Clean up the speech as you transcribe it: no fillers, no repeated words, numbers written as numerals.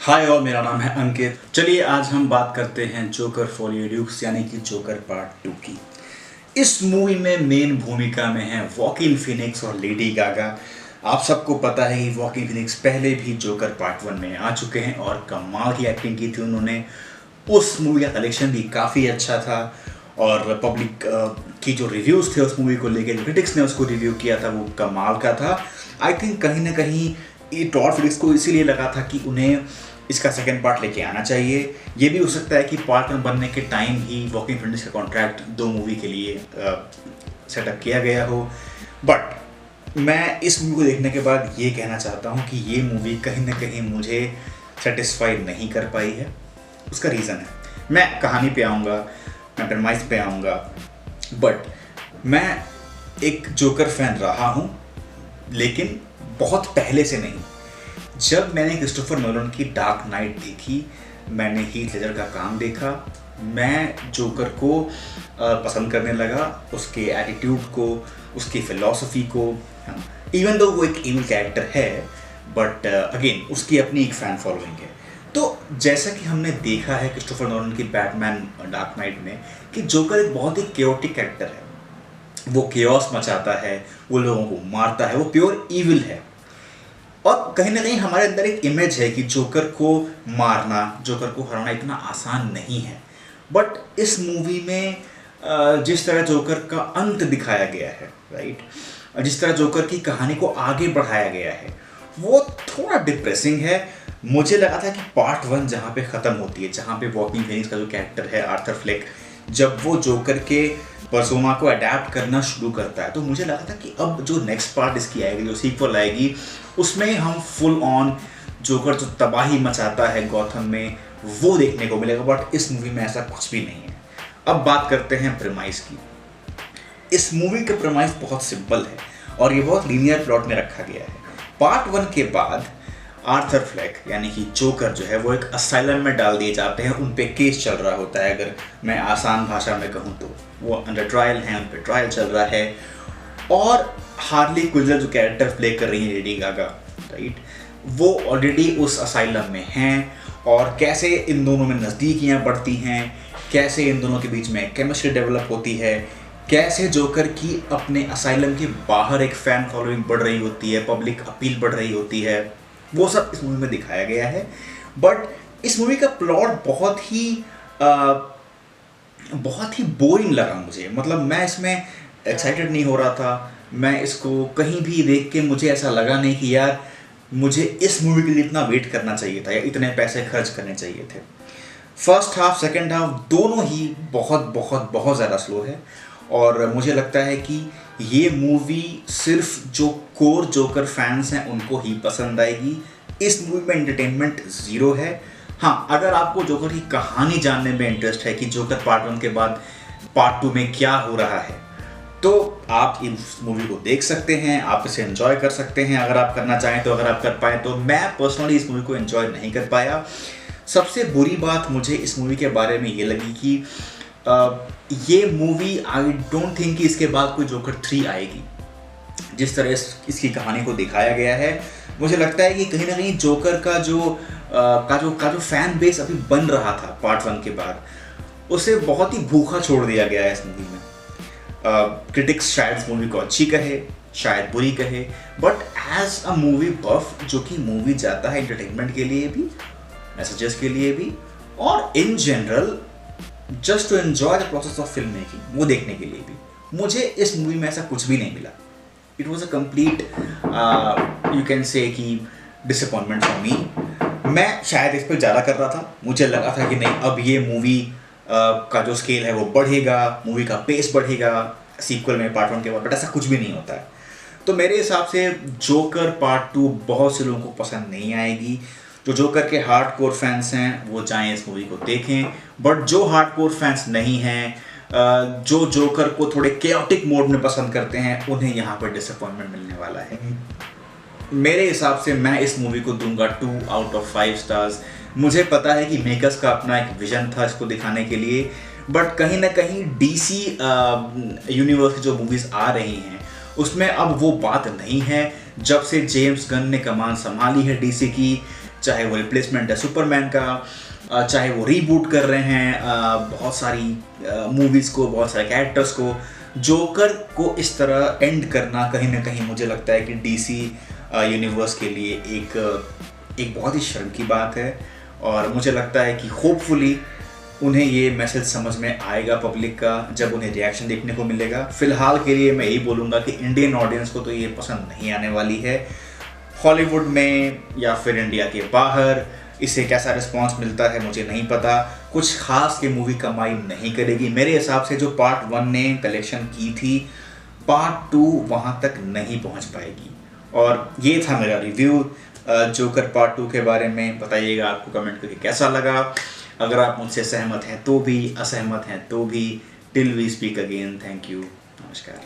हाय और मेरा नाम है अंकित। चलिए आज हम बात करते हैं जोकर फोलियोड्यूक्स यानी कि जोकर पार्ट 2 की। इस मूवी में मेन भूमिका में है वॉकिन फिनिक्स और लेडी गागा। आप सबको पता है कि वॉकिन फिनिक्स पहले भी जोकर पार्ट 1 में आ चुके हैं और कमाल की एक्टिंग की थी उन्होंने। उस मूवी का कलेक्शन भी काफ़ी अच्छा था और पब्लिक की जो रिव्यूज़ थे उस मूवी को लेकर, जो क्रिटिक्स ने उसको रिव्यू किया था वो कमाल का था। आई थिंक कहीं ना कहीं ये टॉड फिलिप्स को इसीलिए लगा था कि उन्हें इसका सेकेंड पार्ट लेके आना चाहिए। ये भी हो सकता है कि पार्ट 1 बनने के टाइम ही वॉकिंग फिनिक्स का कॉन्ट्रैक्ट 2 मूवी के लिए सेटअप किया गया हो। बट मैं इस मूवी को देखने के बाद ये कहना चाहता हूँ कि ये मूवी कहीं ना कहीं मुझे सेटिस्फाई नहीं कर पाई है। उसका रीज़न है, मैं कहानी पे आऊँगा, मैं प्रेमाइस पे आऊँगा, बट मैं एक जोकर फैन रहा हूँ लेकिन बहुत पहले से नहीं। जब मैंने क्रिस्टोफर नोलन की डार्क नाइट देखी, मैंने हीथ लेजर का काम देखा, मैं जोकर को पसंद करने लगा, उसके एटीट्यूड को, उसकी फिलॉसफी को। इवन दो वो एक इविल कैरेक्टर है बट अगेन उसकी अपनी एक फ़ैन फॉलोइंग है। तो जैसा कि हमने देखा है क्रिस्टोफर नोलन की बैटमैन डार्क नाइट में कि जोकर एक बहुत ही केओटिक कैरेक्टर है। वो केओस मचाता है, वो लोगों को मारता है, वो प्योर इविल है। और कहीं ना कहीं हमारे अंदर एक इमेज है कि जोकर को मारना, जोकर को हराना इतना आसान नहीं है। बट इस मूवी में जिस तरह जोकर का अंत दिखाया गया है, राइट, जिस तरह जोकर की कहानी को आगे बढ़ाया गया है, वो थोड़ा डिप्रेसिंग है। मुझे लगा था कि पार्ट 1 जहाँ पे ख़त्म होती है, जहाँ पे वॉकिंग फिनिक्स का जो कैरेक्टर है आर्थर फ्लेक, जब वो जोकर के पर्सोना को अडेप्ट करना शुरू करता है, तो मुझे लगा था कि अब जो नेक्स्ट पार्ट इसकी आएगी, जो सीक्वल आएगी, उसमें हम फुल ऑन जोकर जो तबाही मचाता है गॉथम में वो देखने को मिलेगा। बट इस मूवी में ऐसा कुछ भी नहीं है। अब बात करते हैं प्रेमाइस की। इस मूवी का प्रेमाइस बहुत सिंपल है और ये बहुत लीनियर प्लॉट में रखा गया है। पार्ट 1 के बाद आर्थर फ्लेक यानी कि जोकर जो है वो एक असाइलम में डाल दिए जाते हैं। उन पे केस चल रहा होता है, अगर मैं आसान भाषा में कहूँ तो वो अंडर ट्रायल हैं, उन पे ट्रायल चल रहा है। और हार्ली क्विजलर जो कैरेक्टर प्ले कर रही है लेडी गागा, राइट, वो ऑलरेडी उस असाइलम में हैं और कैसे इन दोनों में नज़दीकियाँ बढ़ती हैं, कैसे इन दोनों के बीच में केमिस्ट्री डेवलप होती है, कैसे जोकर की अपने असाइलम के बाहर एक फ़ैन फॉलोइंग बढ़ रही होती है, पब्लिक अपील बढ़ रही होती है, वो सब इस मूवी में दिखाया गया है। बट इस मूवी का प्लॉट बहुत ही बोरिंग लगा मुझे। मतलब मैं इसमें एक्साइटेड नहीं हो रहा था। मैं इसको कहीं भी देख के मुझे ऐसा लगा नहीं कि यार मुझे इस मूवी के लिए इतना वेट करना चाहिए था या इतने पैसे खर्च करने चाहिए थे। फर्स्ट हाफ सेकेंड हाफ दोनों ही बहुत बहुत बहुत ज़्यादा स्लो है और मुझे लगता है कि ये मूवी सिर्फ जो कोर जोकर फैंस हैं उनको ही पसंद आएगी। इस मूवी में एंटरटेनमेंट ज़ीरो है। हाँ, अगर आपको जोकर की कहानी जानने में इंटरेस्ट है कि जोकर पार्ट 1 के बाद पार्ट 2 में क्या हो रहा है, तो आप इस मूवी को देख सकते हैं, आप इसे एंजॉय कर सकते हैं अगर आप करना चाहें तो। अगर आप कर पाएँ तो। मैं पर्सनली इस मूवी को एंजॉय नहीं कर पाया। सबसे बुरी बात मुझे इस मूवी के बारे में ये लगी कि ये मूवी आई डोंट थिंक कि इसके बाद कोई जोकर 3 आएगी। जिस तरह इसकी कहानी को दिखाया गया है, मुझे लगता है कि कहीं ना कहीं जोकर का जो फैन बेस अभी बन रहा था पार्ट 1 के बाद, उसे बहुत ही भूखा छोड़ दिया गया है इस मूवी में। क्रिटिक्स शायद इस मूवी को अच्छी कहे, शायद बुरी कहे, but as a movie buff जो कि मूवी जाता है एंटरटेनमेंट के लिए भी, मैसेजेस के लिए भी, और in general just to enjoy the process of film making, वो देखने के लिए भी, मुझे इस मूवी में ऐसा कुछ भी नहीं मिला। It was a complete you can say कि डिसअपॉइंटमेंट फॉर मी। मैं शायद इस पर ज़्यादा कर रहा था। मुझे लगा था कि नहीं, अब ये मूवी का जो स्केल है वो बढ़ेगा, मूवी का पेस बढ़ेगा सीक्वल में पार्ट 1 के बाद, बट ऐसा कुछ भी नहीं होता है। तो मेरे हिसाब से जोकर पार्ट 2 बहुत से लोगों को पसंद नहीं आएगी। जो जोकर के हार्डकोर फैंस हैं वो जाएं इस मूवी को देखें, बट जो हार्डकोर फैंस नहीं हैं, जो जोकर को थोड़े केओटिक मोड में पसंद करते हैं, उन्हें यहाँ पर डिसअपॉइंटमेंट मिलने वाला है। मेरे हिसाब से मैं इस मूवी को दूंगा 2 आउट ऑफ 5 स्टार्स। मुझे पता है कि मेकर्स का अपना एक विजन था इसको दिखाने के लिए, बट कहीं ना कहीं DC यूनिवर्स की जो मूवीज़ आ रही हैं उसमें अब वो बात नहीं है। जब से जेम्स गन ने कमान संभाली है DC की, चाहे वो रिप्लेसमेंट है सुपरमैन का, चाहे वो रीबूट कर रहे हैं बहुत सारी मूवीज़ को, बहुत सारे कैरेक्टर्स को। जोकर को इस तरह एंड करना कहीं ना कहीं मुझे लगता है कि डीसी यूनिवर्स के लिए एक बहुत ही शर्म की बात है। और मुझे लगता है कि होपफुली उन्हें ये मैसेज समझ में आएगा पब्लिक का जब उन्हें रिएक्शन देखने को मिलेगा। फिलहाल के लिए मैं यही बोलूँगा कि इंडियन ऑडियंस को तो ये पसंद नहीं आने वाली है। हॉलीवुड में या फिर इंडिया के बाहर इसे कैसा रिस्पांस मिलता है मुझे नहीं पता। कुछ खास ये मूवी कमाई नहीं करेगी मेरे हिसाब से। जो पार्ट 1 ने कलेक्शन की थी, पार्ट 2 वहाँ तक नहीं पहुँच पाएगी। और ये था मेरा रिव्यू जोकर पार्ट 2 के बारे में। बताइएगा आपको कमेंट करके कैसा लगा। अगर आप मुझसे सहमत हैं तो भी, असहमत हैं तो भी। Till we speak again, thank you, नमस्कार।